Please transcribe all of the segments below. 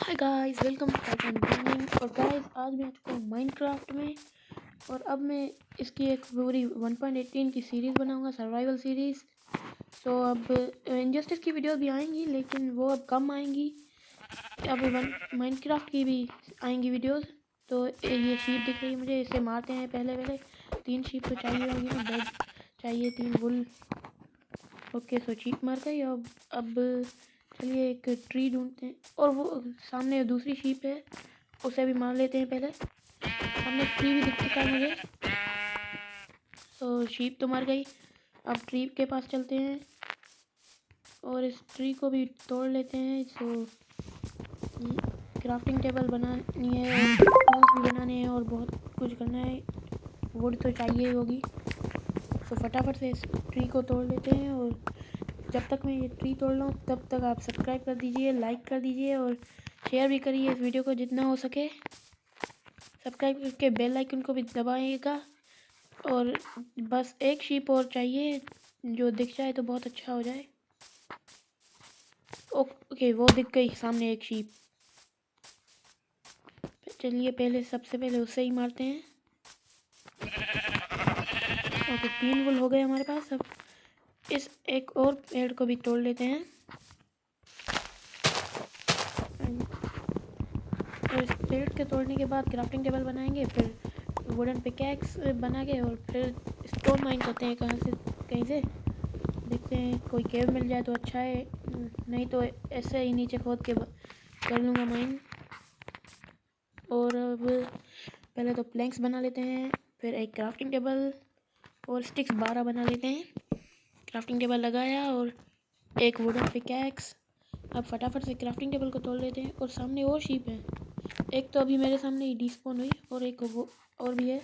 Hi guys, welcome back on gaming. और guys, आज मैं आ चुका हूँ माइनक्राफ्ट में। और अब मैं इसकी एक पूरी 1.18 की सीरीज़ बनाऊंगा, सर्वाइवल सीरीज़। तो अब इनजस्टिस की वीडियो भी आएंगी, लेकिन वो अब कम आएंगी। अब माइनक्राफ्ट की भी आएंगी वीडियोस। तो ये शीप दिख रही है मुझे, इसे मारते हैं। पहले 3 शीप तो चाहिए होगी ना, बेड चाहिए, 3 वुल। ओके, सो शीप मर गई। अब चलिए एक ट्री ढूंढते हैं। और वो सामने दूसरी शीप है, उसे भी मार लेते हैं। पहले सामने ट्री भी दिख चुका है मुझे। तो शीप तो मर गई। अब ट्री के पास चलते हैं और इस ट्री को भी तोड़ लेते हैं। सो क्राफ्टिंग टेबल बनानी है और टूल्स भी बनाने हैं और बहुत कुछ करना है। वुड तो चाहिए ही होगी। तो फटाफट से इस ट्री को तोड़ लेते हैं। और जब तक मैं ये ट्री तोड़ रहा हूँ तब तक आप सब्सक्राइब कर दीजिए, लाइक कर दीजिए और शेयर भी करिए इस वीडियो को जितना हो सके। सब्सक्राइब करके बेल आइकन को भी दबाइएगा। और बस एक शीप और चाहिए, जो दिख जाए तो बहुत अच्छा हो जाए। ओके, वो दिख गई सामने एक शीप। चलिए सबसे पहले उससे ही मारते हैं। ओके, 3 वुल हो गए हमारे पास। अब इस एक और पेड़ को भी तोड़ लेते हैं। तो इस पेड़ के तोड़ने के बाद क्राफ्टिंग टेबल बनाएंगे, फिर वुडन पिकैक्स बना के और फिर स्टोन माइन करते हैं कहीं से। देखते हैं कोई केव मिल जाए तो अच्छा है, नहीं तो ऐसे ही नीचे खोद के कर लूँगा माइन। और अब पहले तो प्लैंक्स बना लेते हैं, फिर एक क्राफ्टिंग टेबल और स्टिक्स 12 बना लेते हैं। क्राफ्टिंग टेबल लगाया और एक वुडन पिकैक्स। अब फटाफट से क्राफ्टिंग टेबल को तोड़ लेते हैं। और सामने और शीप है, एक तो अभी मेरे सामने ही डिस्पॉन हुई और एक वो और भी है,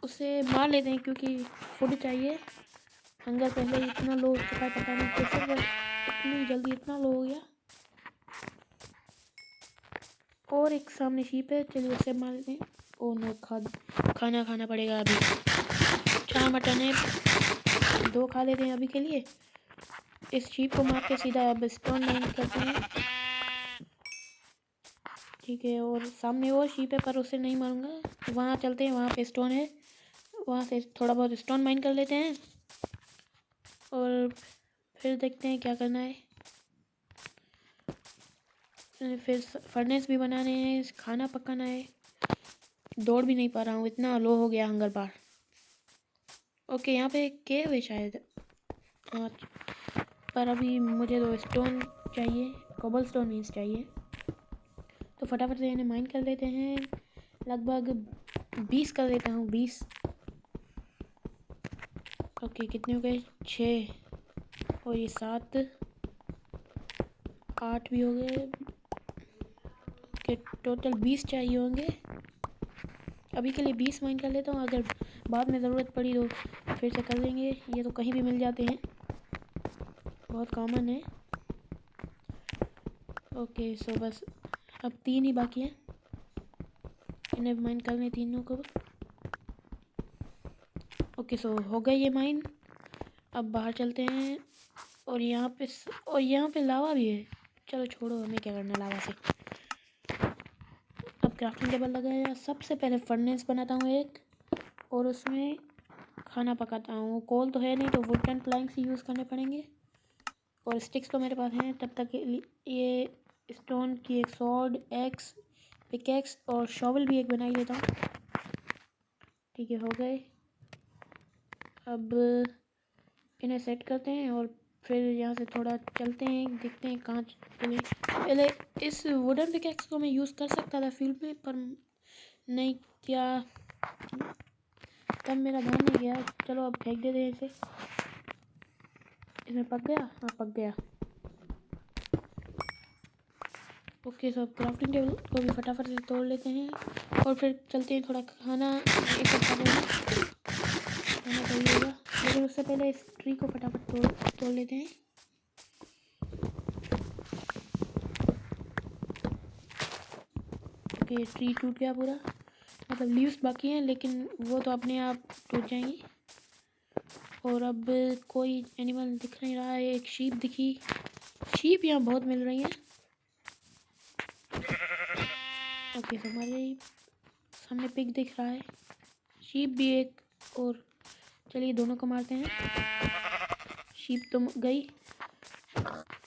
उसे मार लेते हैं क्योंकि फूड चाहिए। हंगर पहले ही इतना लो हो चुका है, पता नहीं कैसे वो इतनी जल्दी इतना लो हो गया। और एक सामने शीप है, चलिए उसे मार लेते हैं। ओ नो, खाना खाना पड़ेगा अभी। 4 मटन है, 2 खा लेते हैं अभी के लिए। इस शीप को मार के सीधा अब स्टोन माइन करते हैं। ठीक है, और सामने और शीप है पर उसे नहीं मारूंगा। वहाँ चलते हैं, वहाँ पे स्टोन है, वहाँ से थोड़ा बहुत स्टोन माइन कर लेते हैं और फिर देखते हैं क्या करना है। फिर फर्नेस भी बनाने हैं, खाना पकाना है। दौड़ भी नहीं पा रहा हूँ, इतना लो हो गया हंगर बार। ओके, यहाँ पे एक केव है शायद। हाँ, पर अभी मुझे तो स्टोन चाहिए, कोबल स्टोन मीन्स चाहिए। तो फटाफट से इन्हें माइन कर लेते हैं। लगभग 20 कर लेता हूँ, 20। ओके, कितने हो गए? 6 और ये 7, 8 भी हो गए। ओके, टोटल 20 चाहिए होंगे। अभी के लिए 20 माइन कर लेता हूँ, अगर बाद में ज़रूरत पड़ी तो फिर से कर लेंगे। ये तो कहीं भी मिल जाते हैं, बहुत कॉमन है। ओके, सो बस अब 3 ही बाकी हैं, इन्हें माइन कर लें तीनों को। ओके, सो हो गए ये माइन। अब बाहर चलते हैं। और यहाँ पे लावा भी है। चलो छोड़ो, हमें क्या करना लावा से। अब क्राफ्टिंग टेबल लगाया। सबसे पहले फर्नेस बनाता हूँ एक, और उसमें खाना पकाता हूँ। कोल तो है नहीं, तो वुडन प्लैंक्स ही यूज़ करने पड़ेंगे। और स्टिक्स तो मेरे पास हैं। तब तक ये स्टोन की एक सॉर्ड, एक्स, पिकैक्स और शॉवल भी एक बना ही लेता हूँ। ठीक है, हो गए। अब इन्हें सेट करते हैं और फिर यहाँ से थोड़ा चलते हैं, देखते हैं कहाँ चले। पहले इस वुडन पिकैक्स को मैं यूज़ कर सकता था फील्ड में, पर नहीं किया, तब मेरा ध्यान नहीं गया। चलो अब फेंक देते हैं इसे। इसमें पक गया? हाँ, पक गया। ओके, सब क्राफ्टिंग टेबल को भी फटाफट से तोड़ लेते हैं और फिर चलते हैं थोड़ा खाना इकट्ठा करने। खाना चाहिए होगा, लेकिन उससे पहले इस ट्री को फटाफट तोड़ लेते हैं। ओके, ट्री टूट गया पूरा, मतलब लीव्स बाकी हैं, लेकिन वो तो अपने आप टूट जाएंगी। और अब कोई एनिमल दिख नहीं रहा है। एक शीप दिखी। शीप यहाँ बहुत मिल रही हैं। ओके तो मर गई। सामने पिग दिख रहा है, शीप भी एक और। चलिए दोनों को मारते हैं। शीप तो गई,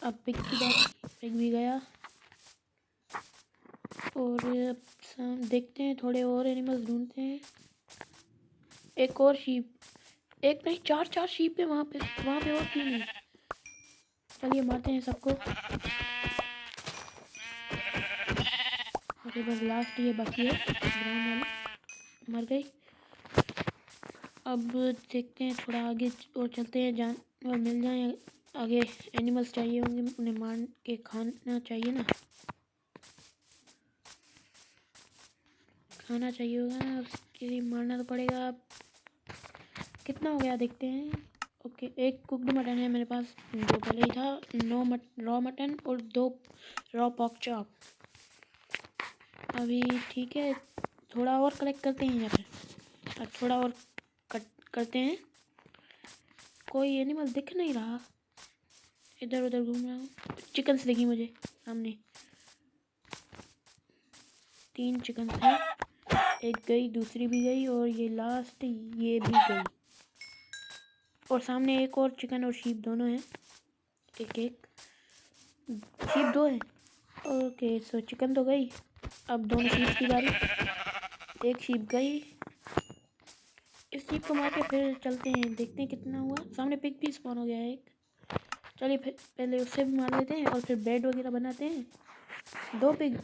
अब पिग की बारी। पिग भी गया। और अब देखते हैं, थोड़े और एनिमल्स ढूंढते हैं। एक और शीप, एक नहीं चार शीप है वहाँ पे और क्यों नहीं। चलिए मारते हैं सबको। ओके बस लास्ट ये बाकी है, ब्राउन वाली मर गई। अब देखते हैं थोड़ा आगे और चलते हैं, जानवर मिल जाए आगे। एनिमल्स चाहिए होंगे, उन्हें मार के खाना चाहिए ना, खाना चाहिए होगा ना, उसके लिए मारना तो पड़ेगा। कितना हो गया देखते हैं। ओके एक कुक्ड मटन है मेरे पास, जो पहले ही था। 9 रॉ मटन और 2 रॉ पॉक चॉप। अभी ठीक है, थोड़ा और कलेक्ट करते हैं या फिर थोड़ा और कट करते हैं। कोई एनिमल दिख नहीं रहा, इधर उधर घूम रहा हूँ। चिकन्स दिखी मुझे सामने, 3 चिकन्स हैं। एक गई, दूसरी भी गई और ये लास्ट ये भी गई। और सामने एक और चिकन और शीप दोनों हैं। एक शीप 2 है। ओके सो चिकन तो गई, अब दोनों शीप की बारी। एक शीप गई, इस शीप को मार के फिर चलते हैं, देखते हैं कितना हुआ। सामने पिग भी स्पॉन हो गया है एक। चलिए फिर पहले उससे भी मार लेते हैं और फिर बेड वगैरह बनाते हैं। 2 पिग,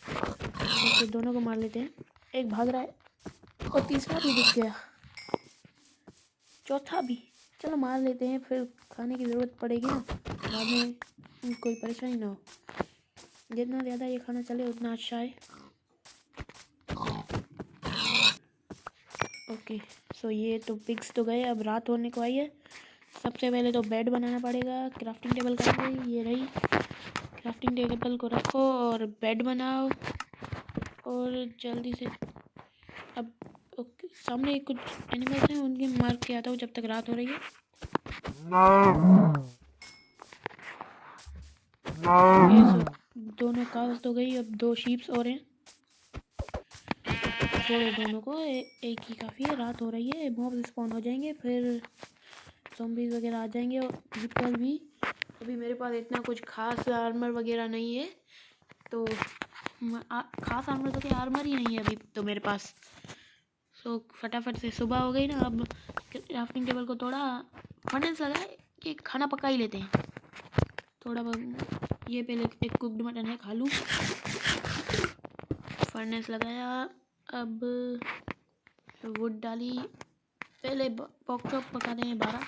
ओके दोनों को मार लेते हैं। एक भाग रहा है और तीसरा भी दिख गया, चौथा भी। चलो मार लेते हैं, फिर खाने की ज़रूरत पड़ेगी ना बाद में, कोई परेशानी ना हो। जितना ज़्यादा ये खाना चले उतना अच्छा है। ओके सो ये तो पिग्स तो गए, अब रात होने को आई है। सबसे पहले तो बेड बनाना पड़ेगा। क्राफ्टिंग टेबल करेंगे, ये रही। क्राफ्टिंग टेबल को रखो और बेड बनाओ और जल्दी से। अब ओके सामने कुछ एनिमल्स हैं, उनके मार के आता हूँ जब तक रात हो रही है। ये सब दोनों काउस तो गई, अब 2 शीप्स और हैं। छोड़ो दोनों को, एक ही काफ़ी है। रात हो रही है, मॉब स्पॉन हो जाएंगे, फिर ज़ॉम्बीज़ वगैरह आ जाएंगे। और रिपर भी। अभी मेरे पास इतना कुछ खास आर्मर वगैरह नहीं है, तो खास आर्मर तो क्या, आर्मर ही नहीं है अभी तो मेरे पास। सो फटाफट से सुबह हो गई ना, अब क्राफ्टिंग टेबल को तोड़ा, फर्नेस लगाए कि खाना पका ही लेते हैं थोड़ा बहुत। ये पहले एक कुक्ड मटन है, खा लूँ। फर्नेस लगाया, अब वुड डाली। पहले पॉक चॉप पकाते हैं 12,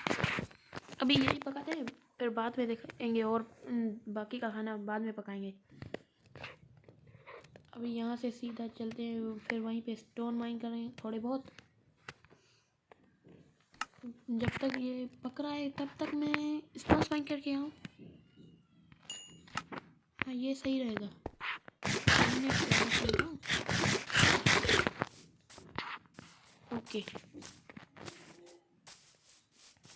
अभी यही पकाते हैं, फिर बाद में देखेंगे और बाकी का खाना बाद में पकाएंगे। अभी यहाँ से सीधा चलते हैं, फिर वहीं पे स्टोन माइन करेंगे थोड़े बहुत। जब तक ये पक रहा है तब तक मैं स्टोन माइन करके आऊँ। हाँ ये सही रहेगा। ओके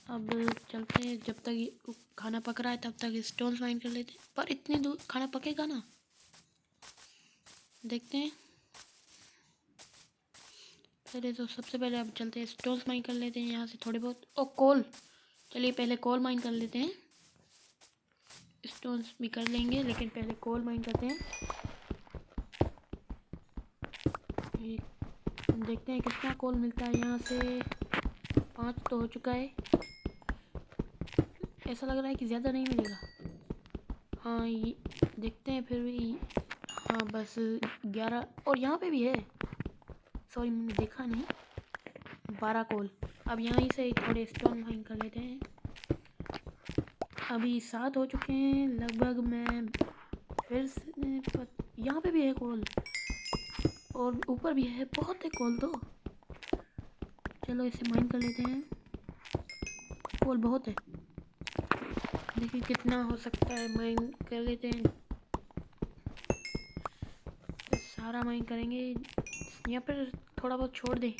अब चलते हैं, जब तक खाना पक रहा है तब तक स्टोन माइन कर लेते हैं। पर इतनी दूर खाना पकेगा ना, देखते हैं। पहले तो सबसे पहले अब चलते हैं स्टोन माइन कर लेते हैं यहाँ से थोड़े बहुत। ओ कोल, चलिए पहले कोल माइन कर लेते हैं। स्टोन्स भी कर लेंगे लेकिन पहले कोल माइन करते हैं। देखते हैं कितना कोल मिलता है यहाँ से। 5 तो हो चुका है, ऐसा लग रहा है कि ज़्यादा नहीं मिलेगा। हाँ ये देखते हैं फिर भी। हाँ बस 11, और यहाँ पे भी है, सॉरी मैंने देखा नहीं। 12 कोल। अब यहाँ से थोड़े स्टोन माइन कर लेते हैं। अभी 7 हो चुके हैं लगभग। मैं फिर से यहाँ पे भी है कोल और ऊपर भी है, बहुत है कोल तो। चलो इसे माइन कर लेते हैं, कोल बहुत है। देखिए कितना हो सकता है, माइन कर लेते हैं। सारा माइन करेंगे, यहाँ पर थोड़ा बहुत छोड़ दें,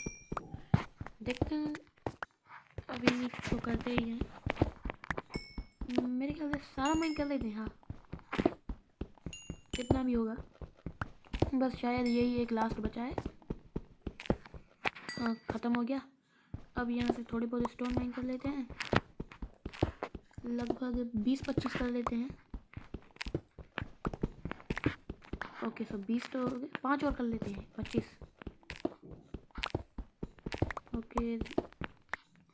देखते हैं। अभी तो करते ही हैं, मेरे ख्याल से सारा माइन कर लेते हैं। हाँ कितना भी होगा, बस शायद यही एक लास्ट बचा है। हाँ, ख़त्म हो गया। अब यहाँ से थोड़ी बहुत स्टोन माइन कर लेते हैं, लगभग 20-25 कर लेते हैं। ओके, सो 20 तो हो गए, 5 और कर लेते हैं, 25। ओके,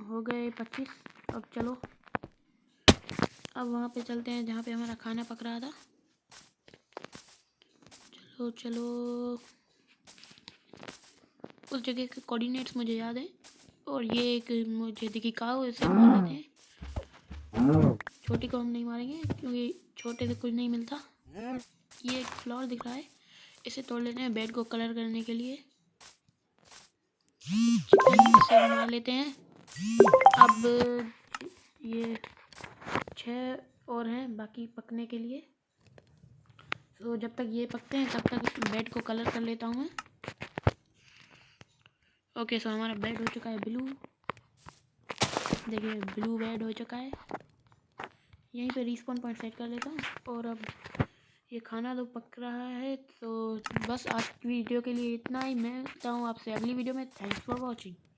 हो गए 25। अब चलो, अब वहाँ पे चलते हैं जहाँ पे हमारा खाना पक रहा था। चलो चलो, उस जगह के कोऑर्डिनेट्स मुझे याद है। और ये एक मुझे दिखी काऊ, इसे मार लेते हैं। छोटी को हम नहीं मारेंगे क्योंकि छोटे से कुछ नहीं मिलता। ये एक फ्लावर दिख रहा है, इसे तोड़ लेते हैं बेड को कलर करने के लिए। चिकन इसे मार लेते हैं। अब ये 6 और हैं बाकी पकने के लिए। तो जब तक ये पकते हैं तब तक बेड को कलर कर लेता हूँ मैं। ओके, सो हमारा बेड हो चुका है ब्लू। देखिए, ब्लू बेड हो चुका है। यहीं पे रिस्पॉन पॉइंट सेट कर लेता हूँ। और अब ये खाना तो पक रहा है। तो बस आज की वीडियो के लिए इतना ही। मैं मिलता हूँ आपसे अगली वीडियो में। Thanks for watching.